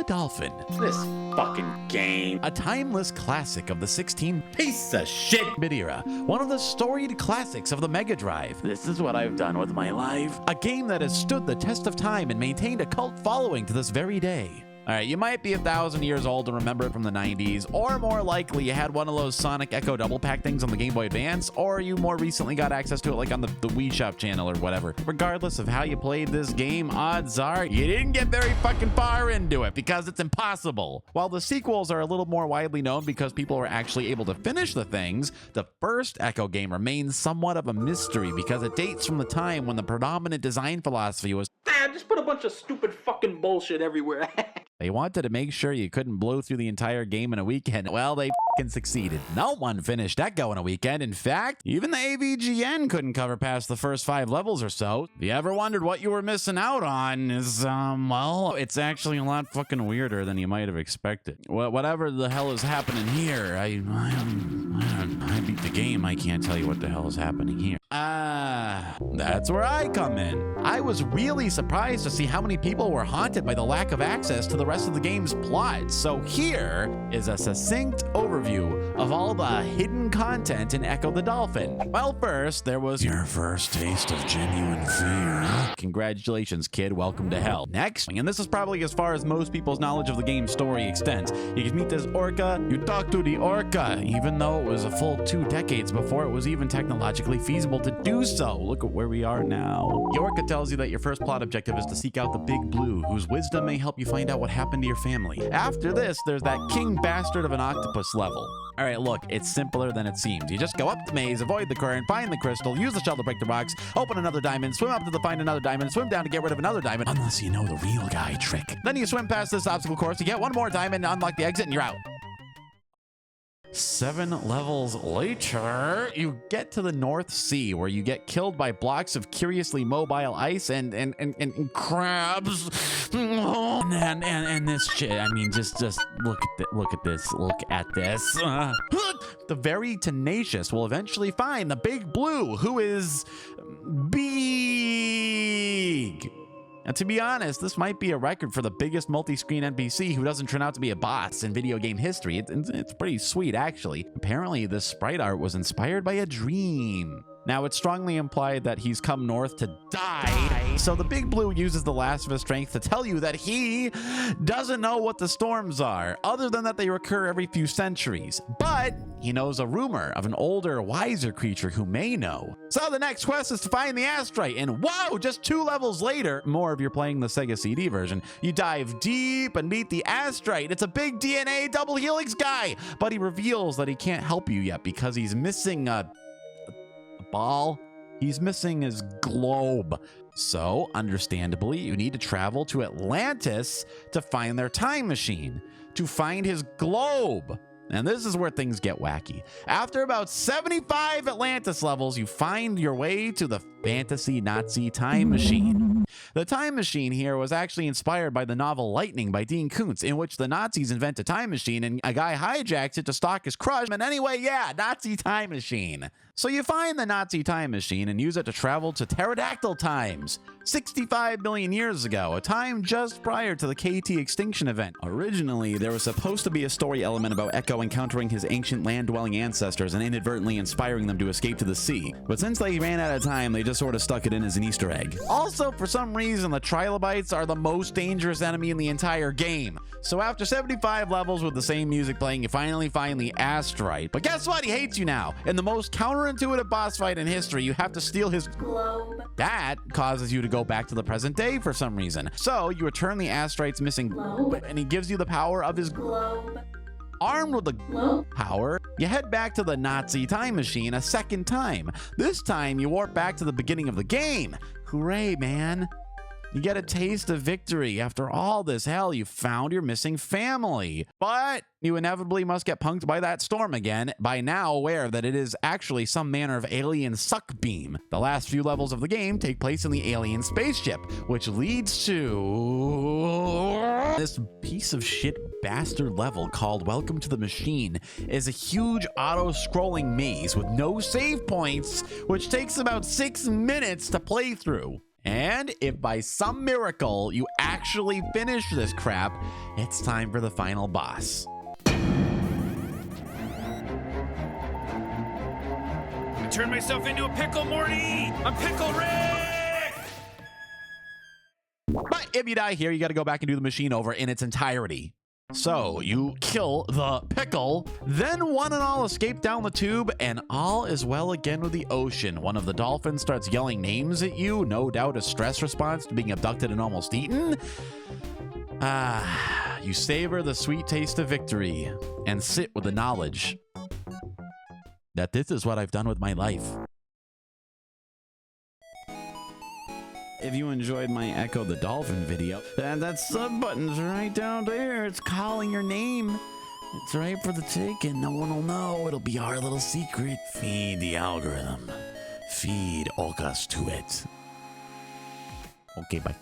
the Dolphin. This fucking game. A timeless classic of the 16 Piece of shit. bit era. One of the storied classics of the Mega Drive. This is what I've done with my life. A game that has stood the test of time and maintained a cult following to this very day. Alright, you might be 1,000 years old and remember it from the 90s, or more likely you had one of those Sonic Echo double pack things on the Game Boy Advance, or you more recently got access to it like on the Wii Shop channel or whatever. Regardless of how you played this game, odds are you didn't get very fucking far into it because it's impossible. While the sequels are a little more widely known because people were actually able to finish the things, the first Echo game remains somewhat of a mystery because it dates from the time when the predominant design philosophy was Just put a bunch of stupid fucking bullshit everywhere. they wanted to make sure you couldn't blow through the entire game in a weekend. Well, they fucking succeeded. No one finished Echo in a weekend. In fact, even the AVGN couldn't cover past the first 5 levels or so. If you ever wondered what you were missing out on is, well, it's actually a lot fucking weirder than you might have expected. Whatever the hell is happening here, I beat the game. I can't tell you what the hell is happening here. That's where I come in. I was really surprised to see how many people were haunted by the lack of access to the rest of the game's plot. So here is a succinct overview of all the hidden content in Ecco the Dolphin. Well, first, there was your first taste of genuine fear. Congratulations, kid. Welcome to hell. Next, and this is probably as far as most people's knowledge of the game's story extends, you can meet this orca. You talk to the orca, even though it was a full 2 decades before it was even technologically feasible to do so. Look at where we are now. The orca tells you that your first plot objective is to seek out the Big Blue, whose wisdom may help you find out what happened to your family. After this, there's that king bastard of an octopus level. Alright, look, it's simpler than it seems. You just go up the maze, avoid the current, find the crystal, use the shell to break the rocks, open another diamond, swim up to find another diamond, swim down to get rid of another diamond, unless you know the real guy trick. Then you swim past this obstacle course, you get one more diamond, unlock the exit, and you're out. 7 levels later, you get to the North Sea, where you get killed by blocks of curiously mobile ice and crabs. And this shit. I mean, just look at this. The very tenacious will eventually find the Big Blue, who is big. Now, to be honest, this might be a record for the biggest multi-screen NPC who doesn't turn out to be a boss in video game history. It's pretty sweet, actually. Apparently, this sprite art was inspired by a dream. Now, it's strongly implied that he's come north to die, so the Big Blue uses the last of his strength to tell you that he doesn't know what the storms are, other than that they recur every few centuries. But he knows a rumor of an older, wiser creature who may know. So the next quest is to find the Asterite, and whoa, just 2 levels later, more if you're playing the Sega CD version, you dive deep and meet the Asterite. It's a big DNA double helix guy, but he reveals that he can't help you yet because he's missing a ball. He's missing his globe. So, understandably, you need to travel to Atlantis to find their time machine, to find his globe. And this is where things get wacky. After about 75 Atlantis levels, you find your way to the fantasy Nazi time machine. The time machine here was actually inspired by the novel Lightning by Dean Koontz, in which the Nazis invent a time machine and a guy hijacks it to stalk his crush. And anyway, yeah, Nazi time machine. So you find the Nazi time machine and use it to travel to pterodactyl times, 65 million years ago, a time just prior to the KT extinction event. Originally, there was supposed to be a story element about Echo encountering his ancient land-dwelling ancestors and inadvertently inspiring them to escape to the sea. But since they ran out of time, they just sort of stuck it in as an Easter egg. Also, for some reason, the trilobites are the most dangerous enemy in the entire game. So after 75 levels with the same music playing, you finally find the Asterite. But guess what? He hates you now. In the most counterintuitive boss fight in history, you have to steal his globe. That causes you to go back to the present day for some reason. So you return the Asterite's missing globe, and he gives you the power of his globe. Armed with the globe power, you head back to the Nazi time machine a second time. This time, you warp back to the beginning of the game. Hooray, man. You get a taste of victory. After all this hell, you found your missing family. But you inevitably must get punked by that storm again, by now aware that it is actually some manner of alien suck beam. The last few levels of the game take place in the alien spaceship, which leads to this piece of shit bastard level called Welcome to the Machine. Is a huge auto-scrolling maze with no save points, which takes about 6 minutes to play through. And if by some miracle you actually finish this crap, it's time for the final boss. I turned myself into a pickle, Morty! I'm Pickle Rick! But if you die here, you got to go back and do the machine over in its entirety. So you kill the pickle, then one and all escape down the tube, and all is well again with the ocean. One of the dolphins starts yelling names at you, no doubt a stress response to being abducted and almost eaten. You savor the sweet taste of victory and sit with the knowledge that this is what I've done with my life. If you enjoyed my Ecco the Dolphin video, that sub button's right down there. It's calling your name. It's right for the taking. No one will know. It'll be our little secret. Feed the algorithm. Feed Okas to it. Okay, bye.